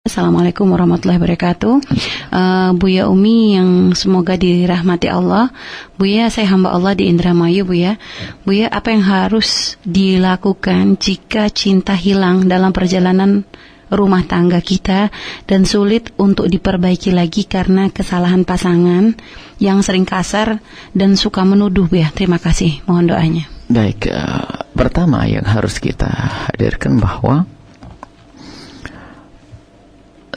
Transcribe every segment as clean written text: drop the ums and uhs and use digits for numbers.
Assalamualaikum warahmatullahi wabarakatuh. Buya Umi yang semoga dirahmati Allah. Buya, saya hamba Allah di Indramayu, Buya. Buya, apa yang harus dilakukan jika cinta hilang dalam perjalanan rumah tangga kita dan sulit untuk diperbaiki lagi karena kesalahan pasangan yang sering kasar dan suka menuduh, Buya? Terima kasih, mohon doanya. Baik, pertama yang harus kita hadirkan bahwa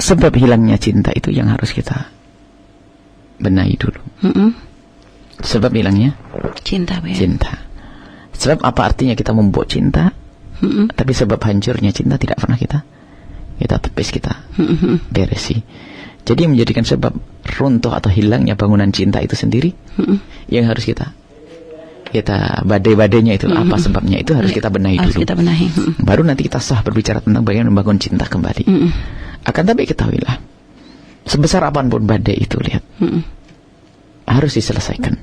sebab hilangnya cinta itu yang harus kita benahi dulu. Sebab hilangnya cinta, Buya. Cinta. Sebab apa artinya kita membuat cinta, tapi sebab hancurnya cinta tidak pernah kita tepis, kita beresi. Jadi menjadikan sebab runtuh atau hilangnya bangunan cinta itu sendiri yang harus kita badai-badainya itu apa sebabnya itu harus kita benahi dulu. Kita benahi. Baru nanti kita sah berbicara tentang bagaimana membangun cinta kembali. Akan tapi ketahuilah, sebesar apapun badai itu, lihat, harus diselesaikan.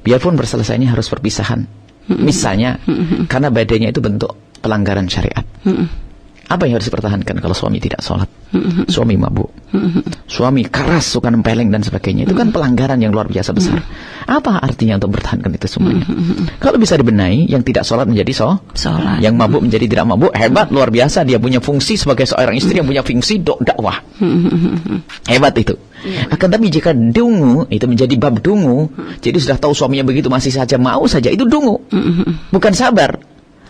Biarpun berselesainya harus perpisahan. Misalnya, karena badainya itu bentuk pelanggaran syariat. Apa yang harus dipertahankan kalau suami tidak sholat, suami mabuk, suami keras, suka nempeleng dan sebagainya? Itu kan pelanggaran yang luar biasa besar. Apa artinya untuk mempertahankan itu semuanya? Kalau bisa dibenahi, yang tidak sholat menjadi sholat, yang mabuk menjadi tidak mabuk, hebat, luar biasa. Dia punya fungsi sebagai seorang istri yang punya fungsi dakwah. Hebat itu. Akan tapi jika dungu itu menjadi bab dungu, jadi sudah tahu suaminya begitu masih saja mau saja, itu dungu, bukan sabar.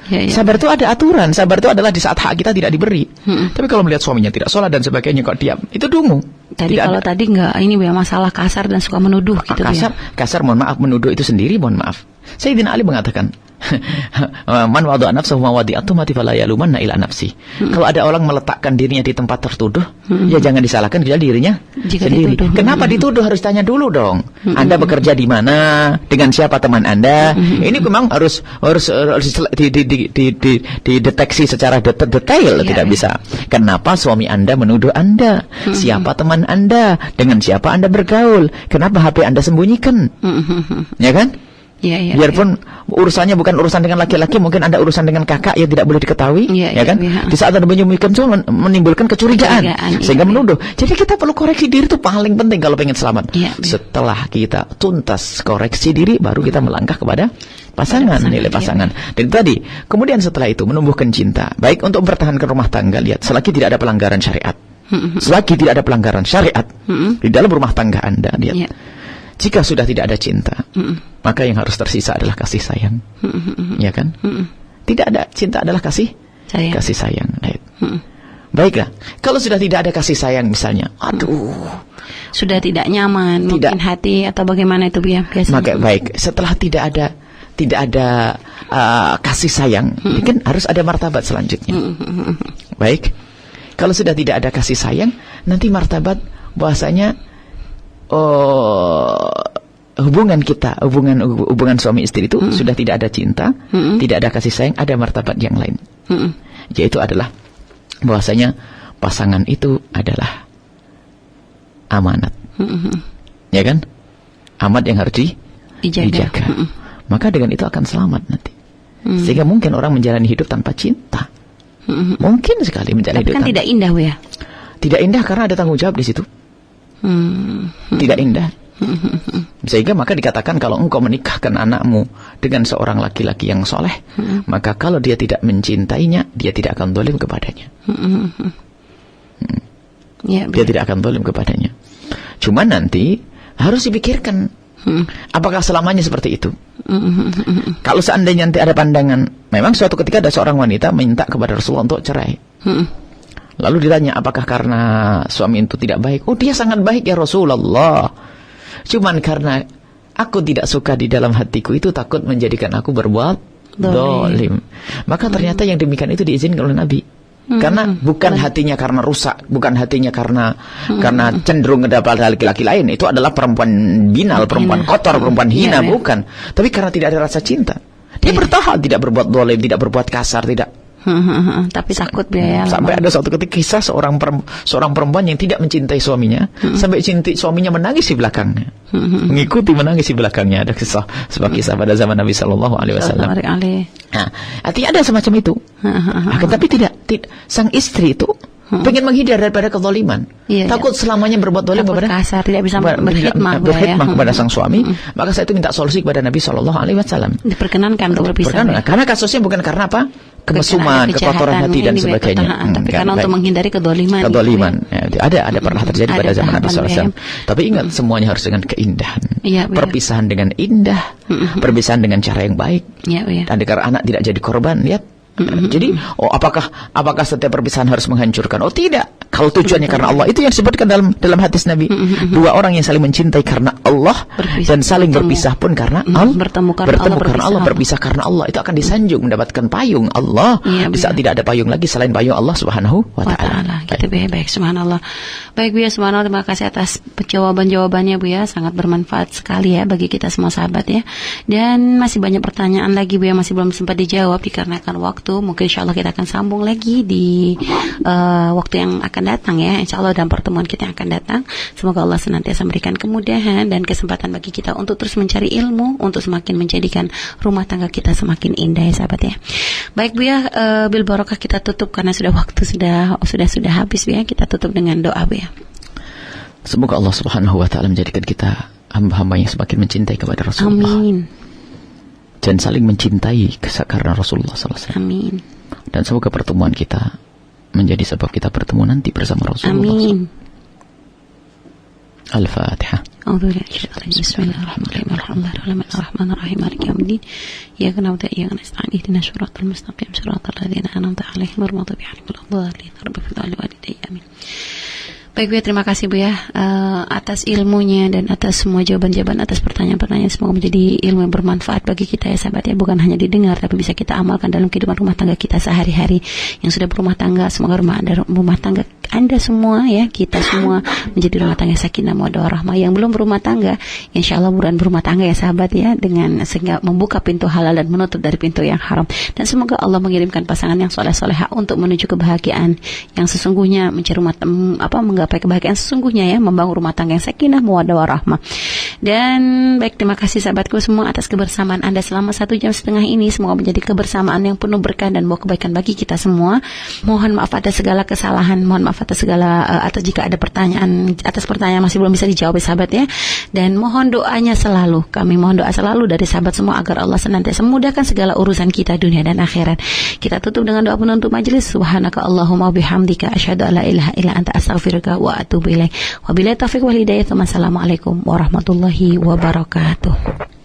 Sabar itu ada aturan. Sabar itu adalah di saat hak kita tidak diberi. Tapi kalau melihat suaminya tidak sholat dan sebagainya kok diam, itu dungu. Tadi kalau tadi enggak, ini ya masalah kasar dan suka menuduh gitu. Kasar, mohon maaf, menuduh itu sendiri, mohon maaf. Sayyidina Ali mengatakan, man wada'a nafsahu mawadi'atu mati fala yalumanna ila nafsi. Kalau ada orang meletakkan dirinya di tempat tertuduh, ya jangan disalahkan kecuali dirinya sendiri. Kenapa dituduh? Harus tanya dulu dong. Anda bekerja di mana? Dengan siapa teman Anda? Ini memang harus dideteksi secara detail. Tidak bisa. Kenapa suami Anda menuduh Anda? Siapa teman Anda? Dengan siapa Anda bergaul? Kenapa HP Anda sembunyikan? Ya kan? Biarpun urusannya bukan urusan dengan laki-laki, mungkin Anda urusan dengan kakak yang tidak boleh diketahui, ya kan? Di saat Anda menyembunyikan itu menimbulkan kecurigaan sehingga menuduh. Jadi kita perlu koreksi diri, itu paling penting kalau pengen selamat. Setelah kita tuntas koreksi diri, baru kita melangkah kepada pasangan, nilai pasangan. Dan tadi, kemudian setelah itu menumbuhkan cinta, baik untuk mempertahankan rumah tangga. Lihat, selagi tidak ada pelanggaran syariat, selagi tidak ada pelanggaran syariat di dalam rumah tangga Anda, lihat. Jika sudah tidak ada cinta, maka yang harus tersisa adalah kasih sayang. Ya kan? Tidak ada cinta adalah kasih sayang. Baiklah, kalau sudah tidak ada kasih sayang misalnya, sudah tidak nyaman, mungkin hati atau bagaimana itu biasanya. Maka baik, setelah tidak ada kasih sayang, mungkin harus ada martabat selanjutnya. Baik, kalau sudah tidak ada kasih sayang, nanti martabat bahasanya hubungan kita, hubungan suami istri itu sudah tidak ada cinta, tidak ada kasih sayang, ada martabat yang lain, yaitu adalah bahwasanya pasangan itu adalah amanat, ya kan? Amanat yang harus dijaga. Maka dengan itu akan selamat nanti. Sehingga mungkin orang menjalani hidup tanpa cinta, mungkin sekali menjalani hidup. Tapi kan tidak indah, ya? Tidak indah karena ada tanggung jawab di situ. Tidak indah. Sehingga maka dikatakan kalau engkau menikahkan anakmu dengan seorang laki-laki yang soleh, maka kalau dia tidak mencintainya, dia tidak akan zalim kepadanya. Dia tidak akan zalim kepadanya. Cuma nanti harus dipikirkan, apakah selamanya seperti itu? Kalau seandainya nanti ada pandangan, memang suatu ketika ada seorang wanita minta kepada Rasulullah untuk cerai. Lalu ditanya, apakah karena suami itu tidak baik? Oh, dia sangat baik ya Rasulullah. Cuman karena aku tidak suka di dalam hatiku itu, takut menjadikan aku berbuat zalim. Maka ternyata yang demikian itu diizinkan oleh Nabi. Karena bukan hatinya karena rusak, bukan hatinya karena cenderung kepada laki-laki lain. Itu adalah perempuan binal, perempuan kotor, perempuan hina, bukan. Tapi karena tidak ada rasa cinta. Dia bertahan, tidak berbuat zalim, tidak berbuat kasar, tidak. Tapi takut biaya. Sampai ada suatu ketika kisah seorang perempuan yang tidak mencintai suaminya, sampai suaminya menangis di belakangnya, mengikuti menangis di belakangnya. Ada kisah, sebuah kisah pada zaman Nabi Sallallahu Alaihi Wasallam. Nah, artinya ada semacam itu. Tetapi tidak sang istri itu pengen menghindar daripada kezaliman. Takut selamanya berbuat zalim kepada kasar, tidak bisa berkhidmah kepada sang suami. Maka saya itu minta solusi kepada Nabi SAW. Diperkenankan untuk berpisah. Karena kasusnya bukan karena apa? Kemesuman, kekotoran hati dan sebagainya. Tapi karena untuk menghindari kedoliman. Ada pernah terjadi pada zaman Nabi SAW. Tapi ingat, semuanya harus dengan keindahan. Perpisahan dengan indah, perpisahan dengan cara yang baik. Dan agar anak tidak jadi korban. Lihat. Jadi, apakah setiap perpisahan harus menghancurkan? Oh tidak. Kalau tujuannya karena Allah, itu yang disebutkan dalam hadis Nabi. Dua orang yang saling mencintai karena Allah dan saling berpisah pun karena Allah. Bertemu karena Allah, berpisah karena Allah. Itu akan disanjung, mendapatkan payung Allah. Di saat tidak ada payung lagi selain payung Allah Subhanahu wa Ta'ala. Kita baik, subhanallah. Baik Bu ya, subhanallah, terima kasih atas jawaban-jawabannya Bu ya, sangat bermanfaat sekali ya bagi kita semua sahabat ya. Dan masih banyak pertanyaan lagi Bu ya, masih belum sempat dijawab dikarenakan waktu. Mungkin insya Allah kita akan sambung lagi di waktu yang akan datang ya, insya Allah dalam pertemuan kita yang akan datang. Semoga Allah senantiasa memberikan kemudahan dan kesempatan bagi kita untuk terus mencari ilmu, untuk semakin menjadikan rumah tangga kita semakin indah ya sahabat ya. Baik Bu ya, bil barokah kita tutup karena waktu sudah habis Bu ya. Kita tutup dengan doa Bu ya. Semoga Allah Subhanahu wa Ta'ala menjadikan kita hamba-hamba yang semakin mencintai kepada Rasulullah. Amin. Dan saling mencintai karena Rasulullah SAW. Amin. Dan semoga pertemuan kita menjadi sebab kita bertemu nanti bersama Rasulullah. Amin. Al-Fatihah. Bismillahirrahmanirrahim. Maliki yaumiddin. Iyyaka na'budu wa iyyaka nasta'in. Ihdinas siratal mustaqim. Siratal ladzina an'amta 'alaihim ghairil maghdubi 'alaihim waladdallin. Rabbil alamin. Amin. Baik Bu ya, terima kasih Bu ya atas ilmunya dan atas semua jawaban-jawaban atas pertanyaan-pertanyaan. Semoga menjadi ilmu yang bermanfaat bagi kita ya sahabat ya, bukan hanya didengar tapi bisa kita amalkan dalam kehidupan rumah tangga kita sehari-hari. Yang sudah berumah tangga, semoga rumah tangga Anda semua ya, kita semua menjadi rumah tangga sakinah mawaddah warahmah. Yang belum berumah tangga, insyaallah buruan berumah tangga ya sahabat ya, dengan sehingga membuka pintu halal dan menutup dari pintu yang haram. Dan semoga Allah mengirimkan pasangan yang soleh-solehah untuk menuju kebahagiaan yang sesungguhnya, mencari menggapai kebahagiaan sesungguhnya ya, membangun rumah tangga yang sakinah mawaddah warahmah. Dan baik, terima kasih sahabatku semua atas kebersamaan Anda selama 1,5 jam ini. Semoga menjadi kebersamaan yang penuh berkah dan bawa kebaikan bagi kita semua. Mohon maaf atas segala kesalahan, mohon maaf atas jika ada pertanyaan masih belum bisa dijawab sahabat ya. Dan mohon doanya selalu, kami mohon doa selalu dari sahabat semua agar Allah senantiasa memudahkan segala urusan kita dunia dan akhirat. Kita tutup dengan doa penutup majelis. Subhanaka Allahumma bihamdika asyhadu an la ilaha illa anta astaghfiruka wa atubu ilaik. Wabillahi taufiq wal hidayah. Wassalamualaikum warahmatullahi wabarakatuh.